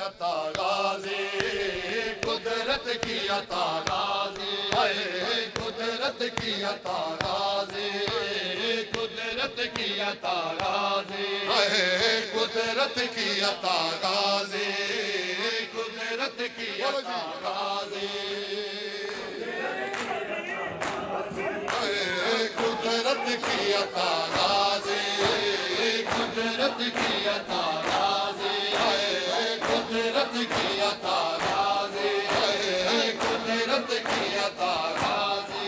अता गाज़ी, कुदरत की अता गाज़ी, कुदरत की अता गाज़ी, कुदरत की अता गाज़ी, कुदरत की अता गाज़ी, कुदरत की अता गाज़ी, कुदरत की अता गाज़ी, कुदरत की अता गाज़ी, कुदरत की अता गाज़ी, कुदरत की अता गाज़ी,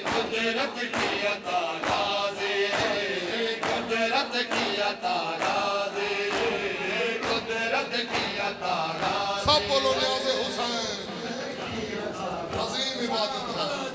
कुदरत की अता गाज़ी, कुदरत की अता गाज़ी, कुदरत की अता गाज़ी। सब बोलो न्याज़े हुसैन, अज़ीम इबादत है।